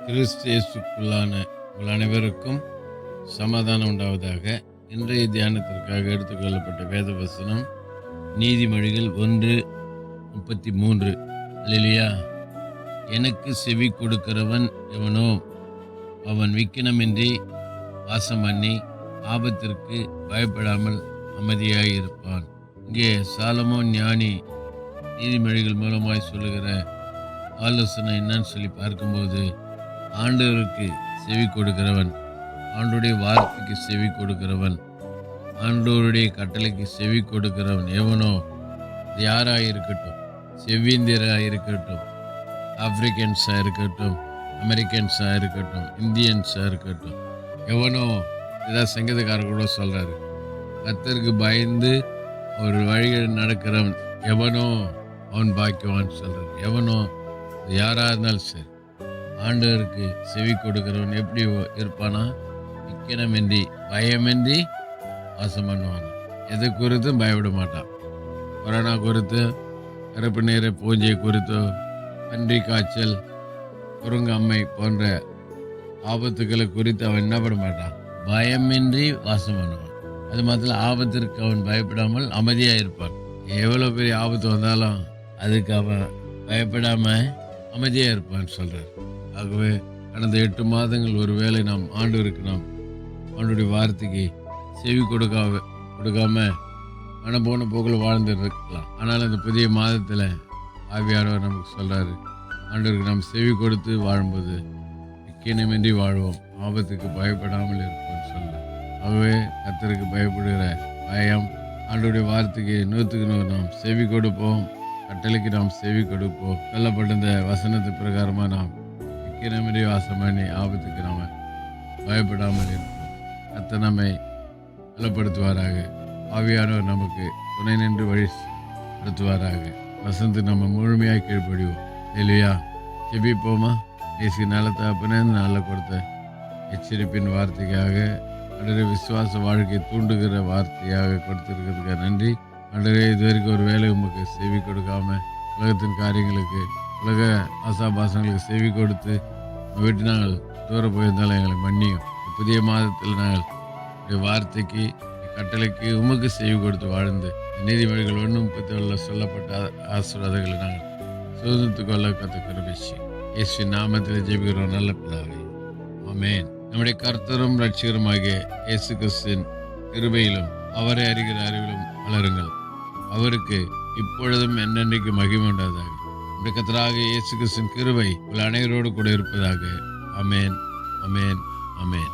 கிறிஸ்து இயேசுக்குள்ளான உங்கள் அனைவருக்கும் சமாதானம் உண்டாவதாக. இன்றைய தியானத்திற்காக எடுத்துக்கொள்ளப்பட்ட வேத வசனம் நீதிமொழிகள் 1:33. அல்லேலூயா. எனக்கு செவி கொடுக்கிறவன் எவனோ அவன் விக்கினமின்றி வாசம் பண்ணி ஆபத்திற்கு பயப்படாமல் அமைதியாய் இருப்பான். இங்கே சாலமோன் ஞானி நீதிமொழிகள் மூலமாய் சொல்லுகிற ஆலோசனை என்னன்னு சொல்லி பார்க்கும்போது, ஆண்டவருக்கு செவி கொடுக்கிறவன், ஆண்டோடைய வார்த்தைக்கு செவி கொடுக்கிறவன், ஆண்டோருடைய கட்டளைக்கு செவி கொடுக்கிறவன் எவனோ, யாராக இருக்கட்டும், செவ்விந்தியராக இருக்கட்டும், ஆப்பிரிக்கன்ஸாக இருக்கட்டும், அமெரிக்கன்ஸாக இருக்கட்டும், இந்தியன்ஸாக இருக்கட்டும், எவனோ, இதான் சங்கீதக்காரர் கூட சொல்கிறாரு, கர்த்தருக்கு பயந்து ஒரு வழிகள் நடக்கிறவன் எவனோ அவன் பாக்கியவான் சொல்கிறார். எவனோ யாராக இருந்தாலும் சரி, ஆண்டவருக்கு செவி கொடுக்கிறவன் எப்படி இருப்பானா, விக்கினமின்றி பயமின்றி வாசம் பண்ணுவான். எதை குறித்தும் பயப்பட மாட்டான். கொரோனா குறித்து, கருப்பு நீரை பூஞ்சை குறித்தோ, பன்றி காய்ச்சல், குரங்கு அம்மை போன்ற ஆபத்துக்களை குறித்து அவன் என்ன பண்ண மாட்டான், பயமின்றி வாசம் பண்ணுவான். அது மாத்திரம் ஆபத்திற்கு அவன் பயப்படாமல் அமைதியாக இருப்பான். எவ்வளோ பெரிய ஆபத்து வந்தாலும் அதுக்கு அவன் பயப்படாமல் அமைதியாக இருப்பான்னு சொல்கிறார். ஆகவே கடந்த 8 மாதங்கள் ஒருவேளை நாம் ஆண்டுடைய வார்த்தைக்கு செவி கொடுக்காம மன போன போக்கில் வாழ்ந்துருக்கலாம். ஆனால் அந்த புதிய மாதத்தில் ஆவியானவர் நமக்கு சொல்கிறாரு, ஆண்டவருக்கு நாம் செவி கொடுத்து வாழும்போது விக்கினமின்றி வாழ்வோம், ஆபத்துக்கு பயப்படாமல் இருப்போம்னு சொல்கிறார். ஆகவே கர்த்தருக்கு பயப்படுகிற பயம், ஆண்டவருடைய வார்த்தைக்கு 100க்கு 100 நாம் செவி கொடுப்போம், கட்டளைக்கு நாம் செவி கொடுப்போம். சொல்லப்பட்ட இந்த வசனத்து பிரகாரமாக நாம் விக்கினமின்றி வாசம் பண்ணி ஆபத்துக்கு நாம் பயப்படாமல் இருப்போம். கர்த்தர் நம்மை பலப்படுத்துவாராக. ஆவியானவர் நமக்கு துணை நின்று வழி நடத்துவாராக. வசனத்து நம்ம முழுமையாக கீழ்ப்படிவோம். இல்லையா? செபிப்போமா? இயேசு நல்ல தகப்பனே, நல்ல கொடுத்த எச்சரிப்பின் வார்த்தைக்காக, அன்றே விசுவாச வாழ்க்கை தூண்டுகிற வார்த்தையாக கொடுத்துருக்கிறதுக்காக நன்றி. அன்றே இதுவரைக்கும் ஒரு வேலை உமக்கு செவி கொடுக்காம உலகத்தின் காரியங்களுக்கு, உலக ஆசாபாசங்களுக்கு செவி கொடுத்து விட்டு நாங்கள் தூர போயிருந்தாலும் எங்களை மன்னியும். புதிய மாதத்தில் நாங்கள் வார்த்தைக்கு, கட்டளைக்கு உமக்கு செவி கொடுத்து வாழ்ந்து நீதிமொழிகள் 1:37 சொல்லப்பட்ட ஆசீர்வாதங்களை நாங்கள் சுதந்திரத்துக் கொள்ள கற்றுக்கொள்ளும் இயேசு நாமத்தில் ஜெபிக்கிறோம் நல்ல பிதாவே, ஆமென். நம்முடைய கர்த்தரும் ரட்சகருமாகிய இயேசு கிறிஸ்துவின் கிருபையிலும் அவரை அறிகிற அறிவிலும் வளருங்கள். அவருக்கு இப்பொழுதும் என்னென்றைக்கு மகிமை உண்டாவதாக. நம்முடைய கர்த்தராகிய இயேசு கிறிஸ்துவின் கிருபை உங்கள் அனைவரோடு கூட இருப்பதாக. ஆமென், ஆமென், ஆமென்.